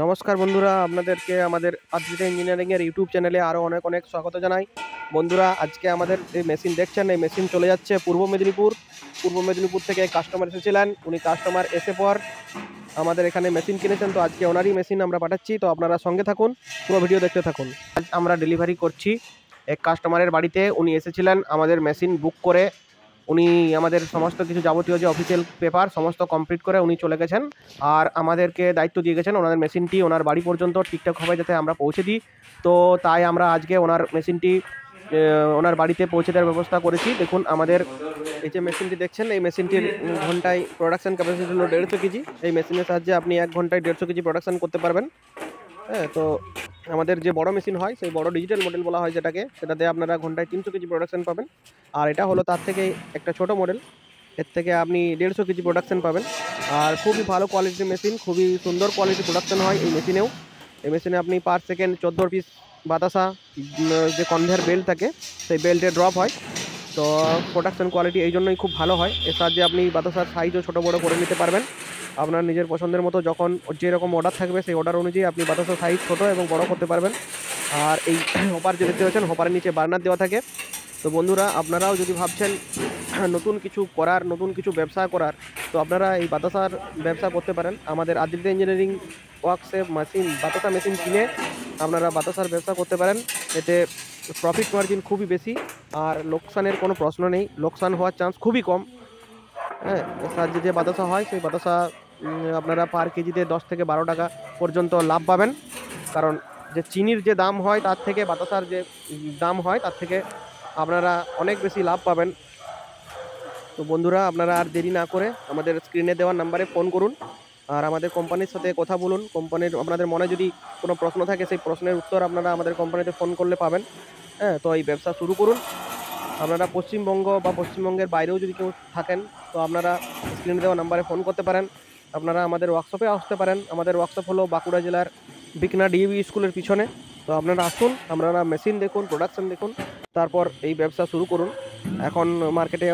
নমস্কার বন্ধুরা, আপনাদেরকে আমাদের আদ্রিতা ইঞ্জিনিয়ারিং এর ইউটিউব চ্যানেলে আরও অনেক অনেক স্বাগত জানাই। বন্ধুরা, আজকে আমাদের এই মেশিন দেখছেন, এই মেশিন চলে যাচ্ছে পূর্ব মেদিনীপুর থেকে কাস্টমার এসেছিলেন। উনি কাস্টমার এসে পর আমাদের এখানে মেশিন কিনেছেন, তো আজকে ওনারই মেশিন আমরা পাঠাচ্ছি। তো আপনারা সঙ্গে থাকুন, পুরো ভিডিও দেখতে থাকুন। আজ আমরা ডেলিভারি করছি এক কাস্টমারের বাড়িতে। উনি এসেছিলেন আমাদের মেশিন বুক করে। উনি আমাদের সমস্ত কিছু যাবতীয় যে অফিসিয়াল পেপার সমস্ত কমপ্লিট করে উনি চলে গেছেন, আর আমাদেরকে দায়িত্ব দিয়ে গেছেন ওনার মেশিনটি ওনার বাড়ি পর্যন্ত ঠিকঠাকভাবে যাতে আমরা পৌঁছে দিই। তো তাই আমরা আজকে ওনার মেশিনটি ওনার বাড়িতে পৌঁছে দেওয়ার ব্যবস্থা করেছি। দেখুন, আমাদের এই যে মেশিনটি দেখছেন, এই মেশিনটির ঘন্টায় প্রোডাকশন ক্যাপাসিটি হলো 150 কেজি। এই মেশিনের সাহায্যে আপনি 1 ঘন্টায় 150 কেজি প্রোডাকশন করতে পারবেন। হ্যাঁ, তো আমাদের যে বড় মেশিন হয়, সেই বড় ডিজিটাল মডেল বলা হয় যেটাকে, সেটাতে আপনারা ঘন্টায় 300 কেজি প্রোডাকশন পাবেন। আর এটা হলো তার থেকে একটা ছোট মডেল, এর থেকে আপনি 150 কেজি প্রোডাকশন পাবেন। আর খুবই ভালো কোয়ালিটির মেশিন, খুবই সুন্দর কোয়ালিটি প্রোডাকশন হয় এই মেশিনেও। এই মেশিনে আপনি পার সেকেন্ড 14 পিস বাতাসা যে কনভেয়ার বেল্ট থাকে, সেই বেল্টে ড্রপ হয়। তো প্রোডাকশন কোয়ালিটি এই জন্যই খুব ভালো হয়। এর সাহায্যে আপনি বাতাসার সাইজও ছোটো বড়ো করে নিতে পারবেন আপনার নিজের পছন্দের মতো। যখন যেরকম অর্ডার থাকবে সেই অর্ডার অনুযায়ী আপনি বাতাসার সাইজ ছোটো এবং বড় করতে পারবেন। আর এই হপার যে দেখতে পাচ্ছেন, হপারের নিচে বার্নার দেওয়া থাকে। তো বন্ধুরা, আপনারাও যদি ভাবছেন নতুন কিছু করার, নতুন কিছু ব্যবসা করার, তো আপনারা এই বাতাসার ব্যবসা করতে পারেন। আমাদের আদ্রিতা ইঞ্জিনিয়ারিং ওয়ার্কসে বাতাসা মেশিন কিনে আপনারা বাতাসার ব্যবসা করতে পারেন। এতে প্রফিট মার্জিন খুবই বেশি, আর লোকসানের কোনো প্রশ্ন নেই, লোকসান হওয়ার চান্স খুবই কম। হ্যাঁ, এর সাহায্যে যে বাতাসা হয়, সেই বাতাসা আপনারা পার কেজিতে 10 থেকে 12 টাকা পর্যন্ত লাভ পাবেন। কারণ যে চিনির যে দাম হয় তার থেকে বাতাসার যে দাম হয় তার থেকে আপনারা অনেক বেশি লাভ পাবেন। তো বন্ধুরা, আপনারা আর দেরি না করে আমাদের স্ক্রিনে দেওয়া নাম্বারে ফোন করুন, আর আমাদের কোম্পানির সাথে কথা বলুন। কোম্পানির আপনাদের মনে যদি কোনো প্রশ্ন থাকে, সেই প্রশ্নের উত্তর আপনারা আমাদের কোম্পানিতে ফোন করলে পাবেন। হ্যাঁ, তো এই ব্যবসা শুরু করুন। আপনারা পশ্চিমবঙ্গ বা পশ্চিমবঙ্গের বাইরেও যদি কেউ থাকেন, তো আপনারা স্ক্রিনে দেওয়া নাম্বারে ফোন করতে পারেন। আপনারা আমাদের ওয়ার্কশপে আসতে পারেন। আমাদের ওয়ার্কশপ হলো বাঁকুড়া জেলার বিকনা ডিএভি স্কুলের পিছনে। তো আপনারা আসুন, আপনারা মেশিন দেখুন, প্রোডাকশন দেখুন, তারপর এই ব্যবসা শুরু করুন। এখন মার্কেটে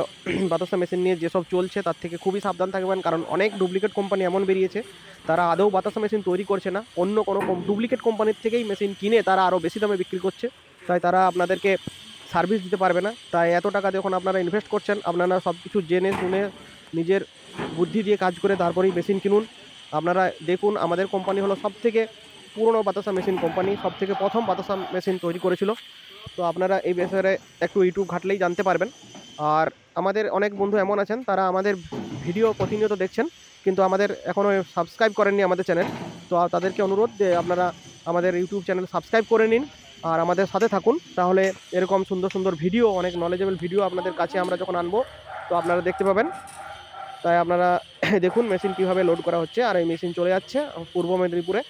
বাতাসা মেশিন নিয়ে যেসব চলছে তার থেকে খুবই সাবধান থাকবেন, কারণ অনেক ডুপ্লিকেট কোম্পানি এমন বেরিয়েছে, তারা আদৌ বাতাসা মেশিন তৈরি করছে না, অন্য কোনো ডুপ্লিকেট কোম্পানির থেকেই মেশিন কিনে তারা আরও বেশি দামে বিক্রি করছে। তাই তারা আপনাদেরকে সার্ভিস দিতে পারবে না। তাই এত টাকা যখন আপনারা ইনভেস্ট করছেন, আপনারা সব কিছু জেনে শুনে নিজের বুদ্ধি দিয়ে কাজ করে তারপরেই মেশিন কিনুন। আপনারা দেখুন, আমাদের কোম্পানি হলো সবথেকে পুরনো বাতাসা মেশিন কোম্পানি, সবথেকে প্রথম বাতাসা মেশিন তৈরি করেছিল। তো আপনারা এই বিষয়ে একটু ইউটিউব ঘাটলেই জানতে পারবেন। আর আমাদের অনেক বন্ধু এমন আছেন, তারা আমাদের ভিডিও প্রতিনিয়ত দেখছেন, কিন্তু আমাদের এখনও সাবস্ক্রাইব করেননি আমাদের চ্যানেল। তো তাদেরকে অনুরোধ যে আপনারা আমাদের ইউটিউব চ্যানেল সাবস্ক্রাইব করে নিন আর আমাদের সাথে থাকুন। তাহলে এরকম সুন্দর সুন্দর ভিডিও, অনেক নলেজেবল ভিডিও আপনাদের কাছে আমরা যখন আনবো, তো আপনারা দেখতে পাবেন। তাই আপনারা দেখুন মেশিন কীভাবে লোড করা হচ্ছে। আর এই মেশিন চলে যাচ্ছে পূর্ব মেদিনীপুরে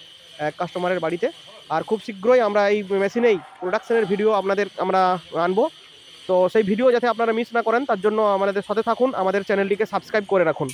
এক কাস্টমারের বাড়িতে। আর খুব শীঘ্রই আমরা এই মেশিনেই প্রোডাকশনের ভিডিও আমরা আনবো। তো সেই ভিডিও যাতে আপনারা মিস না করেন, তার জন্য আমাদের সাথে থাকুন, আমাদের চ্যানেলটিকে সাবস্ক্রাইব করে রাখুন।